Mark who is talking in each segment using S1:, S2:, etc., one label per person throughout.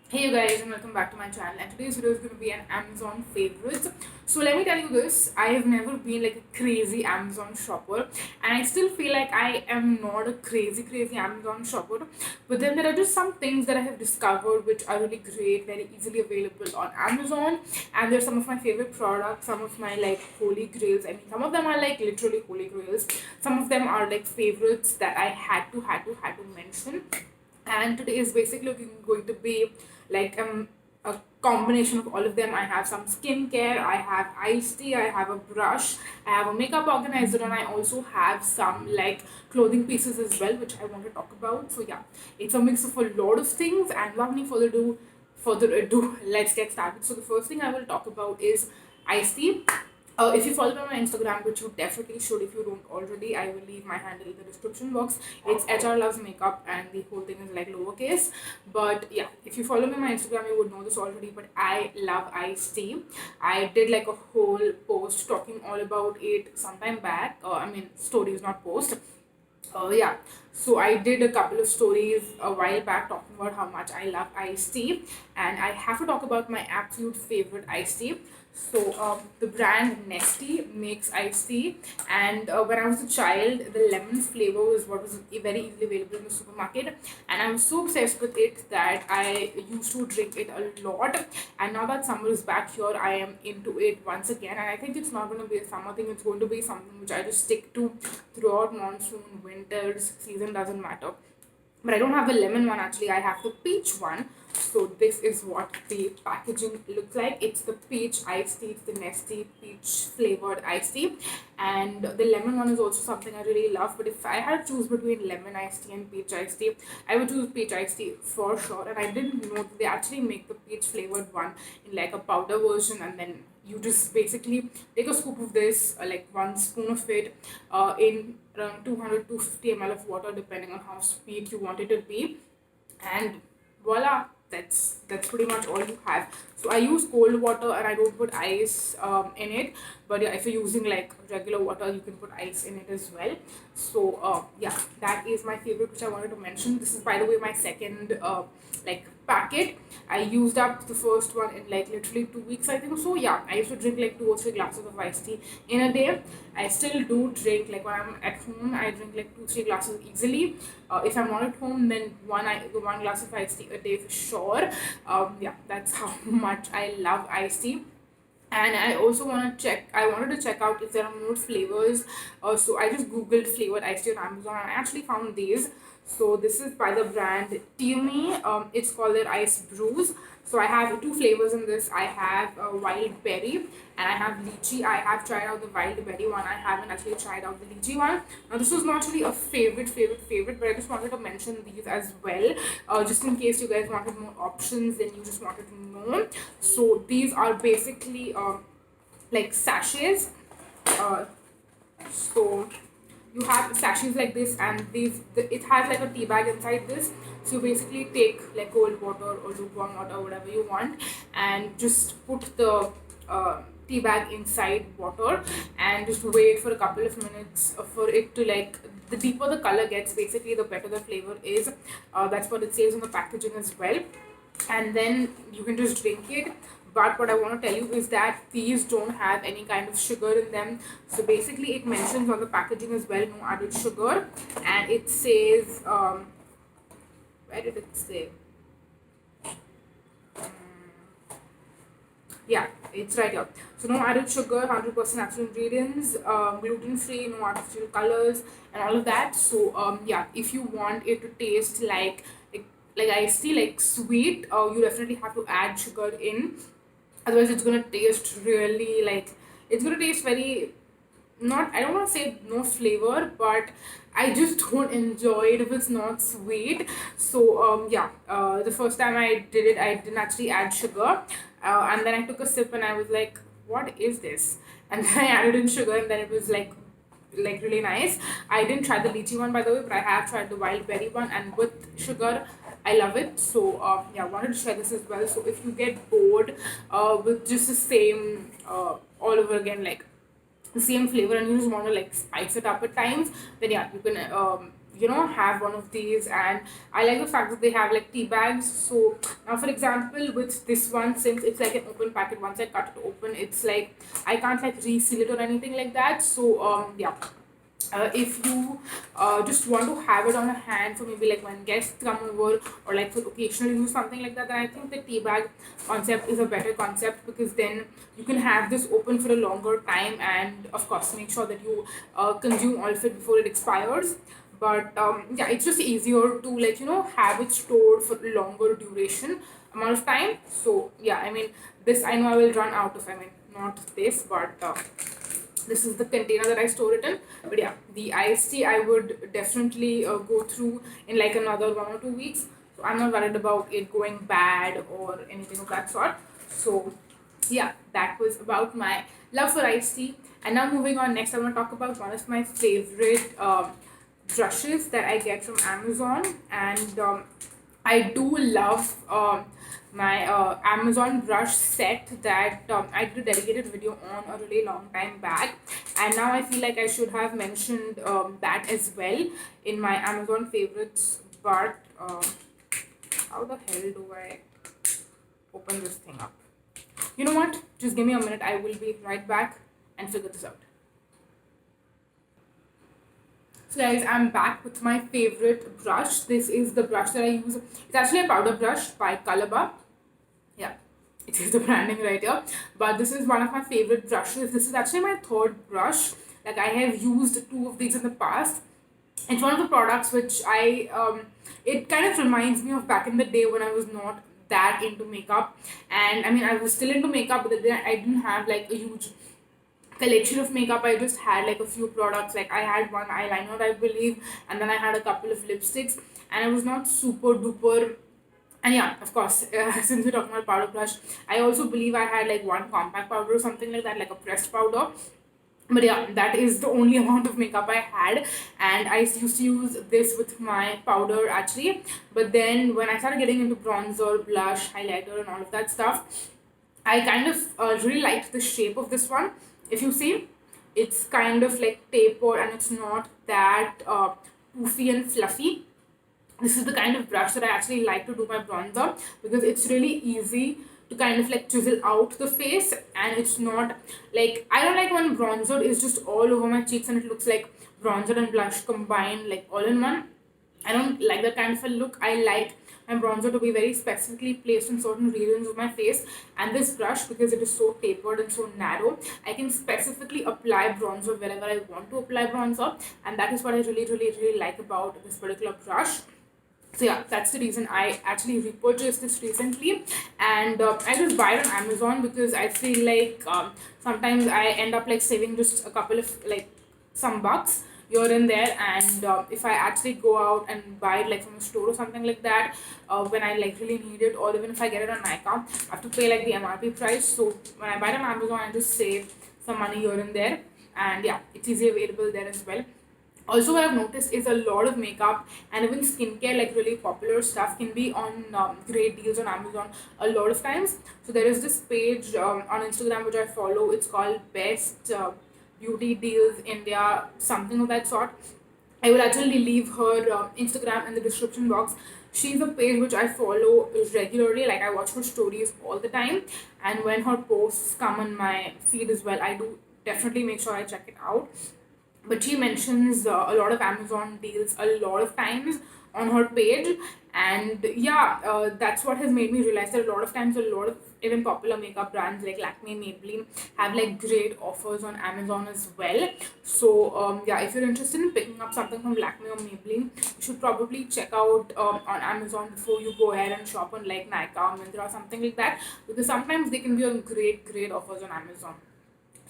S1: Hey you guys, and welcome back to my channel, and today's video is going to be an Amazon favorites. So let me tell you this, I have never been like a crazy Amazon shopper, and I still feel like I am not a crazy Amazon shopper, but then there are just some things that I have discovered which are really great, very easily available on Amazon, and they're some of my favorite products, some of my like holy grails. I mean, some of them are like literally holy grails, some of them are like favorites that I had to mention. And today is basically going to be like a combination of all of them. I have some skincare, I have iced tea, I have a brush, I have a makeup organizer, and I also have some like clothing pieces as well, which I want to talk about. So yeah, it's a mix of a lot of things, and without any further ado, let's get started. So the first thing I will talk about is iced tea. If you follow me on my Instagram, which you definitely should if you don't already, I will leave my handle in the description box. It's HR Loves Makeup, and the whole thing is like lowercase. But yeah, if you follow me on my Instagram, you would know this already. But I love iced tea. I did like a whole post talking all about it sometime back. I mean, stories, not post. Yeah, so I did a couple of stories a while back talking about how much I love iced tea, and I have to talk about my absolute favorite iced tea. So, the brand Nestea makes iced tea, and when I was a child, the lemon flavor was what was very easily available in the supermarket, and I was so obsessed with it that I used to drink it a lot. And now that summer is back here, I am into it once again, and I think it's not going to be a summer thing, it's going to be something which I just stick to throughout monsoon, winters, season doesn't matter. But I don't have the lemon one actually, I have the peach one. So this is what the packaging looks like. It's the peach iced tea, it's the Nestea peach flavored iced tea. And the lemon one is also something I really love. But if I had to choose between lemon iced tea and peach iced tea, I would choose peach iced tea for sure. And I didn't know that they actually make the peach flavored one in like a powder version, and then you just basically take a scoop of this, like one spoon of it, in around 200 to 50 ml of water, depending on how sweet you want it to be, and voila, that's pretty much all you have. So I use cold water, and I don't put ice in it. But yeah, if you're using like regular water, you can put ice in it as well. So yeah, that is my favorite, which I wanted to mention. This is, by the way, my second like packet. I used up the first one in like literally 2 weeks, I think. So yeah, I used to drink like 2 or 3 glasses of iced tea in a day. I still do drink, like when I'm at home, I drink like 2 3 glasses easily. If I'm not at home, then one glass of iced tea a day for sure. Yeah, that's how much I love iced tea. And I wanted to check out if there are more flavors. So I just googled flavored iced tea on Amazon, and I actually found these. So this is by the brand Tiumi. It's called their ice brews. So I have two flavors in this. I have wild berry, and I have lychee. I have tried out the wild berry one, I haven't actually tried out the lychee one. Now this was not really a favorite, but I just wanted to mention these as well, just in case you guys wanted more options, then you just wanted to know. So these are basically like sachets. uh, so you have sachets like this, and it has like a tea bag inside this. So you basically take like cold water or lukewarm water, whatever you want, and just put the tea bag inside water, and just wait for a couple of minutes for it to like, the deeper the color gets, basically the better the flavor is. That's what it says on the packaging as well. And then you can just drink it. But what I want to tell you is that these don't have any kind of sugar in them. So basically it mentions on the packaging as well, no added sugar. And it says, where did it say? Yeah, it's right here. So no added sugar, 100% natural ingredients, gluten free, no artificial colors, and all of that. So yeah, if you want it to taste like iced tea, like sweet, you definitely have to add sugar in. Otherwise, it's gonna taste really like, it's gonna taste very, not, I don't want to say no flavor, but I just don't enjoy it if it's not sweet. So yeah, the first time I did it, I didn't actually add sugar, and then I took a sip and I was like, what is this? And then I added in sugar, and then it was like really nice. I didn't try the lychee one, by the way, but I have tried the wild berry one, and with sugar I love it. So yeah, I wanted to share this as well. So if you get bored with just the same all over again, like the same flavor, and you just want to like spice it up at times, then yeah, have one of these. And I like the fact that they have like tea bags. So now, for example, with this one, since it's like an open packet, once I cut it open, it's like I can't like reseal it or anything like that. So yeah, if you just want to have it on a hand for maybe like when guests come over, or like for occasional use, something like that, then I think the tea bag concept is a better concept, because then you can have this open for a longer time, and of course make sure that you consume all of it before it expires. But yeah, it's just easier to like have it stored for longer duration amount of time. So yeah, I mean, this I know I will run out of, I mean, not this, but this is the container that I store it in. But yeah, the iced tea I would definitely go through in like another 1 or 2 weeks. So I'm not worried about it going bad or anything of that sort. So yeah, that was about my love for iced tea. And now moving on, next I want to talk about one of my favorite brushes that I get from Amazon. And I do love my Amazon brush set that I did a dedicated video on a really long time back, and now I feel like I should have mentioned that as well in my Amazon favorites. But how the hell do I open this thing up? You know what? Just give me a minute. I will be right back and figure this out. So guys, I'm back with my favorite brush. This is the brush that I use. It's actually a powder brush by Kalaba. Yeah, it is the branding right here. But this is one of my favorite brushes. This is actually my third brush. Like, I have used two of these in the past. It's one of the products which it kind of reminds me of back in the day when I was not that into makeup. And I mean, I was still into makeup, but then I didn't have like a huge collection of makeup. I just had like a few products. Like, I had one eyeliner, I believe, and then I had a couple of lipsticks, and I was not super duper. And yeah, of course, since we're talking about powder brush, I also believe I had like one compact powder or something like that, like a pressed powder. But yeah, that is the only amount of makeup I had, and I used to use this with my powder actually. But then when I started getting into bronzer, blush, highlighter, and all of that stuff, I kind of really liked the shape of this one. If you see, it's kind of like tapered, and it's not that poofy and fluffy. This is the kind of brush that I actually like to do my bronzer, because it's really easy to kind of like chisel out the face, and it's not like, I don't like when bronzer is just all over my cheeks and it looks like bronzer and blush combined like all in one. I don't like that kind of a look. I like my bronzer to be very specifically placed in certain regions of my face. And this brush, because it is so tapered and so narrow, I can specifically apply bronzer wherever I want to apply bronzer. And that is what I really, really, really like about this particular brush. So yeah, that's the reason I actually repurchased this recently. And I just buy it on Amazon, because I feel like sometimes I end up like saving just a couple of like some bucks here and there. And if I actually go out and buy it like from a store or something like that, when I like really need it, or even if I get it on Nykaa, I have to pay like the MRP price. So when I buy it on Amazon, I just save some money here and there. And yeah, it's easily available there as well. Also, what I've noticed is a lot of makeup and even skincare, like really popular stuff, can be on great deals on Amazon a lot of times. So there is this page on Instagram which I follow. It's called Best Beauty Deals India, something of that sort. I will actually leave her Instagram in the description box. She's a page which I follow regularly. Like, I watch her stories all the time, and when her posts come on my feed as well, I do definitely make sure I check it out. But she mentions a lot of Amazon deals a lot of times on her page. And yeah, that's what has made me realize that a lot of times a lot of even popular makeup brands like Lakme, Maybelline have like great offers on Amazon as well. So yeah, if you're interested in picking up something from Lakme or Maybelline, you should probably check out on Amazon before you go ahead and shop on like Nykaa or Myntra or something like that, because sometimes they can be on great offers on Amazon.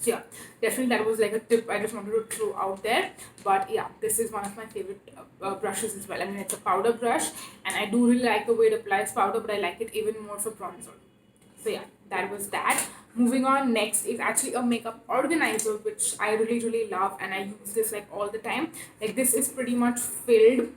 S1: So yeah, definitely that was like a tip I just wanted to throw out there. But yeah, this is one of my favorite brushes as well. I mean, it's a powder brush, and I do really like the way it applies powder, but I like it even more for bronzer. So yeah, that was that. Moving on, next is actually a makeup organizer, which I really love, and I use this like all the time. Like, this is pretty much filled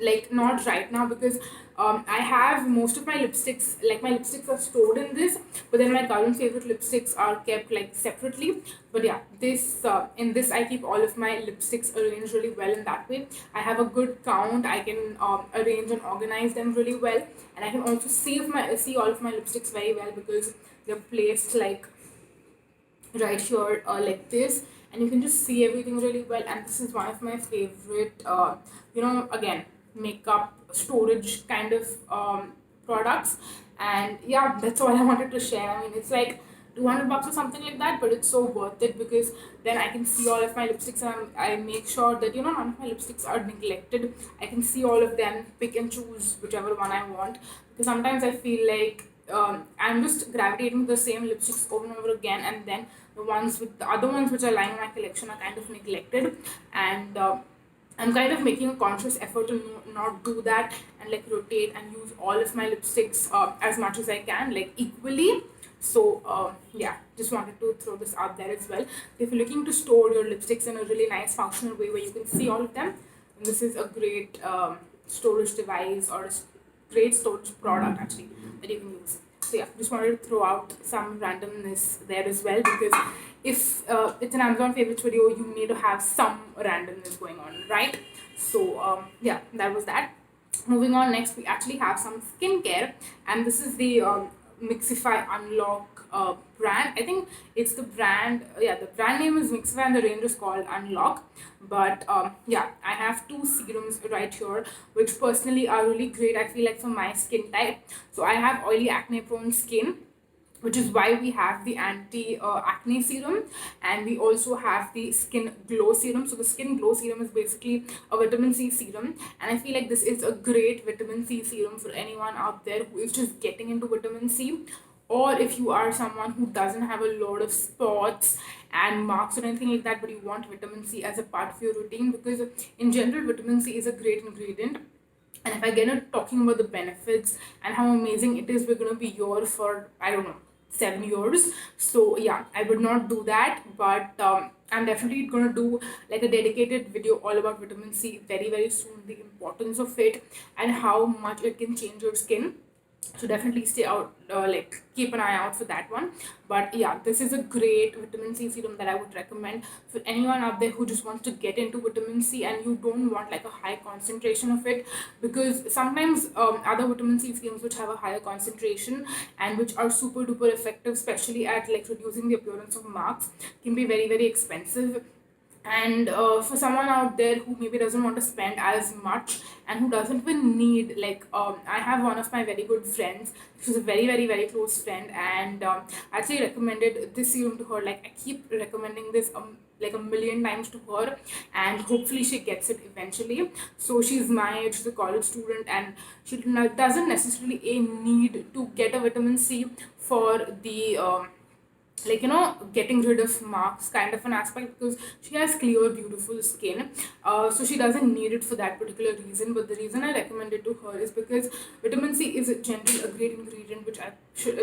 S1: like not right now because I have most of my lipsticks, like my lipsticks are stored in this, but then my current favorite lipsticks are kept like separately. But yeah, this in this I keep all of my lipsticks arranged really well in that way. I have a good count. I can arrange and organize them really well, and I can also see all of my lipsticks very well because they're placed like right here like this, and you can just see everything really well. And this is one of my favorite again, makeup storage kind of products. And yeah, that's all I wanted to share. I mean, it's like 200 bucks or something like that, but it's so worth it because then I can see all of my lipsticks, and I make sure that none of my lipsticks are neglected. I can see all of them, pick and choose whichever one I want, because sometimes I feel like I'm just gravitating to the same lipsticks over and over again, and then the other ones which are lying in my collection are kind of neglected. And I'm kind of making a conscious effort to not do that, and like rotate and use all of my lipsticks as much as I can, like equally. So yeah, just wanted to throw this out there as well. If you're looking to store your lipsticks in a really nice functional way where you can see all of them, then this is a great storage device, or great storage product actually that you can use. So yeah, just wanted to throw out some randomness there as well, because if it's an Amazon favorites video, you need to have some randomness going on, right? So yeah, that was that. Moving on, next we actually have some skincare, and this is the Mixify Unlock brand. I think it's the brand. Yeah, the brand name is Mixify, and the range is called Unlock. But yeah, I have two serums right here, which personally are really great. I feel like for my skin type. So I have oily, acne-prone skin, which is why we have the anti acne serum, and we also have the skin glow serum. So the skin glow serum is basically a vitamin C serum, and I feel like this is a great vitamin C serum for anyone out there who is just getting into vitamin C, or if you are someone who doesn't have a lot of spots and marks or anything like that, but you want vitamin C as a part of your routine, because in general vitamin C is a great ingredient. And if I get into talking about the benefits and how amazing it is, we're going to be here for, I don't know, 7 years. So yeah, I would not do that, but I'm definitely going to do like a dedicated video all about vitamin C very, very soon, the importance of it and how much it can change your skin. So definitely stay out, like keep an eye out for that one. But yeah, this is a great vitamin C serum that I would recommend for anyone out there who just wants to get into vitamin C and you don't want like a high concentration of it, because sometimes other vitamin C serums which have a higher concentration and which are super duper effective, especially at like reducing the appearance of marks, can be very, very expensive. And for someone out there who maybe doesn't want to spend as much and who doesn't even need, like I have one of my very good friends, she's a very, very, very close friend, and I actually recommended this serum to her. Like I keep recommending this like a million times to her, and hopefully she gets it eventually. So she's my age, she's a college student, and she doesn't necessarily need to get a vitamin C for the like getting rid of marks kind of an aspect, because she has clear beautiful skin, so she doesn't need it for that particular reason. But the reason I recommend it to her is because vitamin C is generally a great ingredient which I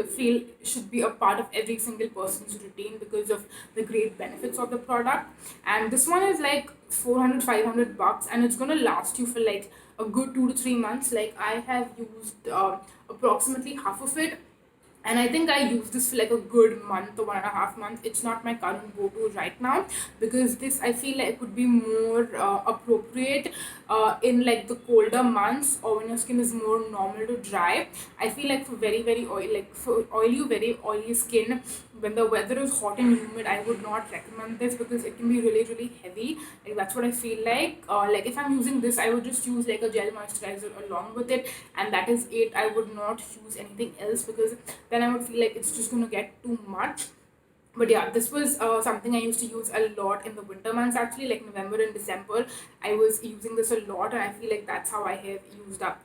S1: feel should be a part of every single person's routine because of the great benefits of the product. And this one is like 400 500 bucks, and it's going to last you for like a good 2 to 3 months. Like I have used approximately half of it, and I think I used this for like a good month or 1.5 months. It's not my current go-to right now, because this I feel like could be more appropriate in like the colder months, or when your skin is more normal to dry. I feel like for very, very oily, like for oily, very oily skin, when the weather is hot and humid, I would not recommend this because it can be really, really heavy. Like that's what I feel like. Like if I'm using this, I would just use like a gel moisturizer along with it, and that is it. I would not use anything else, because then I would feel like it's just going to get too much. But yeah, this was something I used to use a lot in the winter months, actually, like November and December. I was using this a lot, and I feel like that's how I have used up.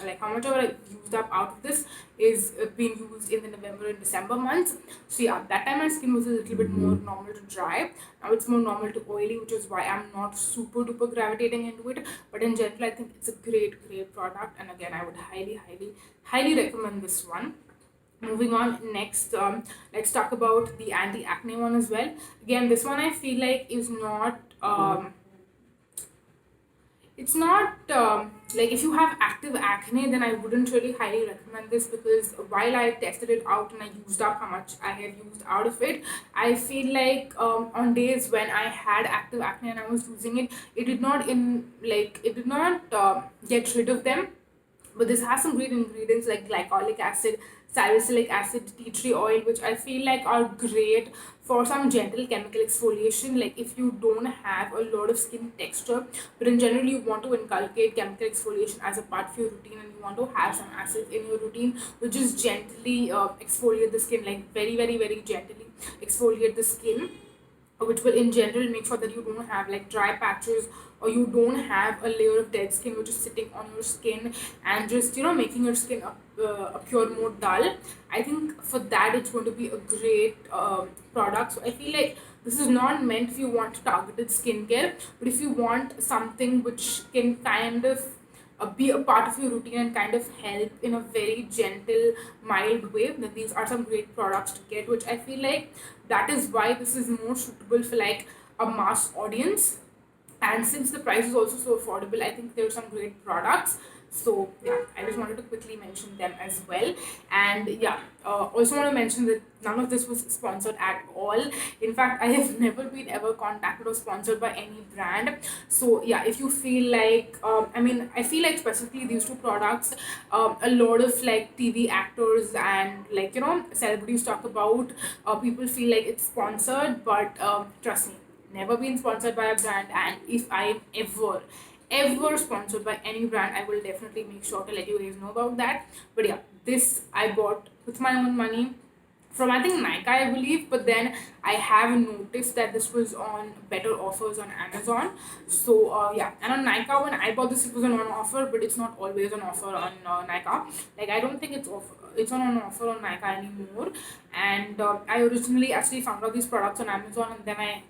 S1: Like how much ever I used up out of this is being used in the November and December months. So yeah, that time my skin was a little bit more normal to dry. Now it's more normal to oily, which is why I'm not super duper gravitating into it. But in general, I think it's a great, great product, and again, I would highly, highly, highly recommend this one. Moving on, next let's talk about the anti-acne one as well. Again, this one I feel like is not it's not like if you have active acne, then I wouldn't really highly recommend this, because while I tested it out and I used up how much I have used out of it, I feel like on days when I had active acne and I was using it, it did not get rid of them. But this has some great ingredients like glycolic acid, salicylic acid, tea tree oil, which I feel like are great for some gentle chemical exfoliation. Like if you don't have a lot of skin texture, but in general you want to inculcate chemical exfoliation as a part of your routine, and you want to have some acids in your routine, which is gently exfoliate the skin, like very, very, very gently exfoliate the skin, which will in general make sure that you don't have like dry patches, or you don't have a layer of dead skin which is sitting on your skin and just making your skin appear more dull. I think for that it's going to be a great product. So I feel like this is not meant if you want targeted skincare, but if you want something which can kind of be a part of your routine and kind of help in a very gentle, mild way, then these are some great products to get, which I feel like that is why this is more suitable for like a mass audience. And since the price is also so affordable, I think there are some great products. So yeah, I just wanted to quickly mention them as well. And yeah, also want to mention that none of this was sponsored at all. In fact, I have never been ever contacted or sponsored by any brand. So yeah, if you feel like I feel like specifically these two products, a lot of like TV actors and like celebrities talk about, people feel like it's sponsored, but trust me, never been sponsored by a brand. And if I'm ever sponsored by any brand, I will definitely make sure to let you guys know about that. But yeah, this I bought with my own money from, I think, Nykaa, I believe. But then I have noticed that this was on better offers on Amazon. So yeah, and on Nykaa when I bought this, it was on offer, but it's not always on offer on Nykaa. Like I don't think it's on an offer on Nykaa anymore. And I originally actually found out these products on Amazon, and then I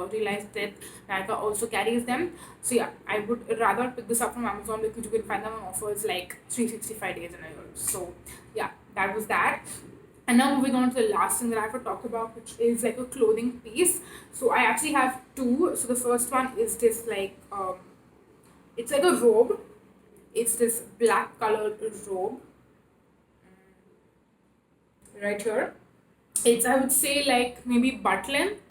S1: realized that Nykaa also carries them. So yeah, I would rather pick this up from Amazon because you can find them on offers like 365 days in a year. So yeah, that was that. And now moving on to the last thing that I have to talk about, which is like a clothing piece. So I actually have two. So the first one is this like it's like a robe. It's this black colored robe right here. It's, I would say, like maybe butt length.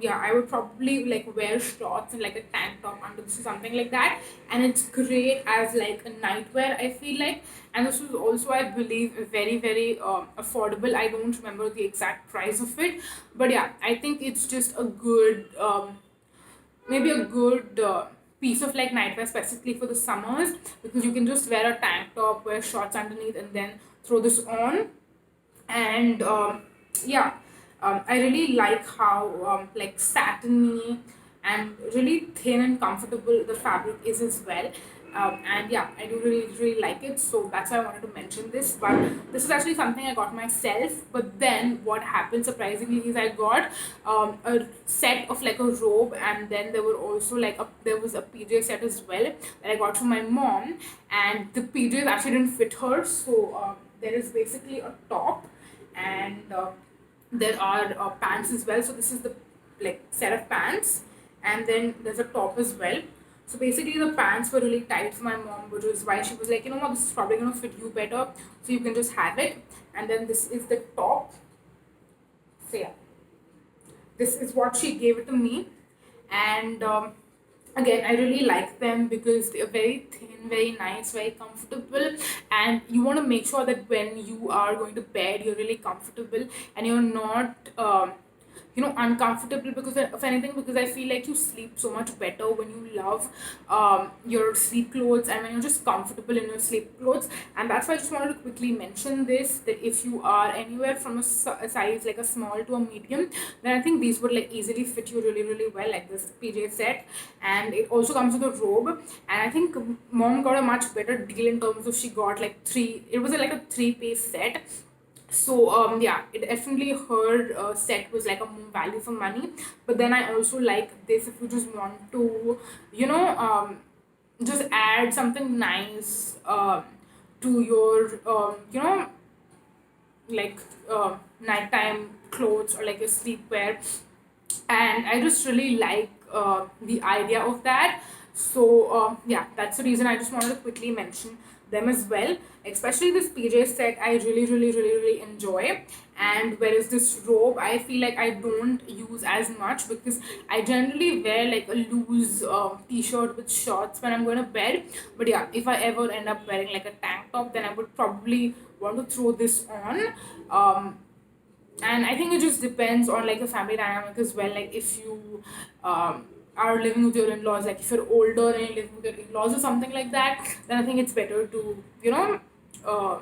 S1: Yeah, I would probably like wear shorts and like a tank top under this or something like that. And it's great as like a nightwear, I feel like. And this was also, I believe, very, very affordable. I don't remember the exact price of it, but yeah, I think it's just a good maybe a good piece of like nightwear specifically for the summers, because you can just wear a tank top, wear shorts underneath, and then throw this on. And yeah, I really like how like satiny and really thin and comfortable the fabric is as well. And yeah, I do really, really like it, so that's why I wanted to mention this. But this is actually something I got myself. But then what happened surprisingly is I got a set of like a robe, and then there were also like there was a PJ set as well that I got from my mom. And the PJs actually didn't fit her, so there is basically a top, and there are pants as well. So this is the like set of pants, and then there's a top as well. So basically the pants were really tight for my mom, which is why she was like, you know what, this is probably gonna fit you better, so you can just have it. And then this is the top. So yeah, this is what she gave it to me. And again, I really like them because they're very thin, very nice, very comfortable. And you want to make sure that when you are going to bed, you're really comfortable and you're not uncomfortable because of anything, because I feel like you sleep so much better when you love your sleep clothes and when you're just comfortable in your sleep clothes. And that's why I just wanted to quickly mention this, that if you are anywhere from a size like a small to a medium, then I think these would like easily fit you really, really well, like this PJ set. And it also comes with a robe. And I think mom got a much better deal in terms of she got like three, it was like a three-piece set. So yeah, it definitely her set was like a more value for money. But then I also like this if you just want to you know just add something nice to your like nighttime clothes or like your sleepwear. And I just really like the idea of that. So yeah, that's the reason I just wanted to quickly mention them as well. Especially this PJ set, I really enjoy. And whereas this robe, I feel like I don't use as much because I generally wear like a loose t-shirt with shorts when I'm going to bed. But yeah, if I ever end up wearing like a tank top, then I would probably want to throw this on. And I think it just depends on like the family dynamic as well. Like if you are living with your in-laws, like if you're older and you're living with your in-laws or something like that, then I think it's better to, uh,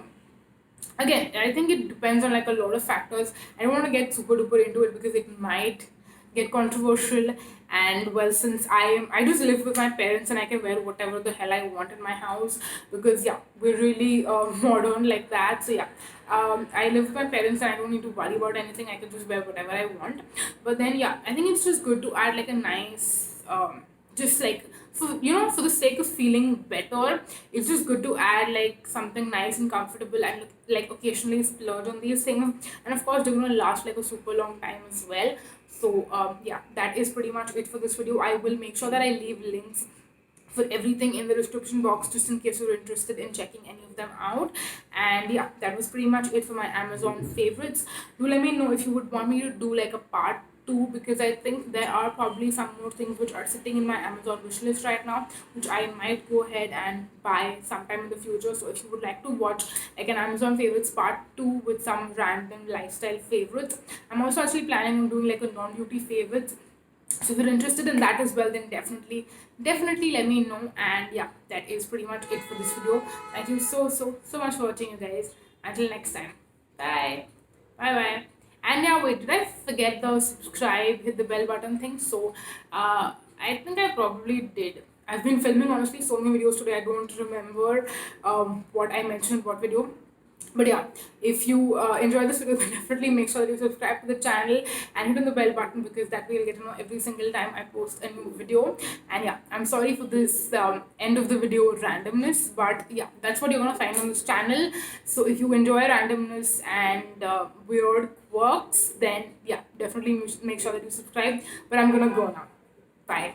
S1: again, I think it depends on like a lot of factors. I don't want to get super duper into it because it might get controversial. And well, since I just live with my parents and I can wear whatever the hell I want in my house, because yeah, we're really modern like that. So yeah, I live with my parents and I don't need to worry about anything. I can just wear whatever I want. But then yeah, I think it's just good to add like a nice just like for the sake of feeling better, it's just good to add like something nice and comfortable, and like occasionally splurge on these things. And of course they're gonna last like a super long time as well. So yeah, that is pretty much it for this video. I will make sure that I leave links for everything in the description box just in case you're interested in checking any of them out. And yeah, that was pretty much it for my Amazon favorites. Do let me know if you would want me to do like a part two, because I think there are probably some more things which are sitting in my Amazon wish list right now, which I might go ahead and buy sometime in the future. So if you would like to watch like an Amazon favorites part two with some random lifestyle favorites, I'm also actually planning on doing like a non-beauty favorites. So if you're interested in that as well, then definitely let me know. And yeah, that is pretty much it for this video. Thank you so much for watching, you guys. Until next time, bye. Bye. And yeah, wait, did I forget the subscribe, hit the bell button thing? So I think I probably did. I've been filming honestly so many videos today, I don't remember what I mentioned, what video. But yeah, if you enjoy this video, then definitely make sure that you subscribe to the channel and hit on the bell button, because that way you'll get to know every single time I post a new video. And yeah, I'm sorry for this end of the video randomness, but yeah, that's what you're gonna find on this channel. So if you enjoy randomness and weird quirks, then yeah, definitely make sure that you subscribe. But I'm gonna go now. Bye.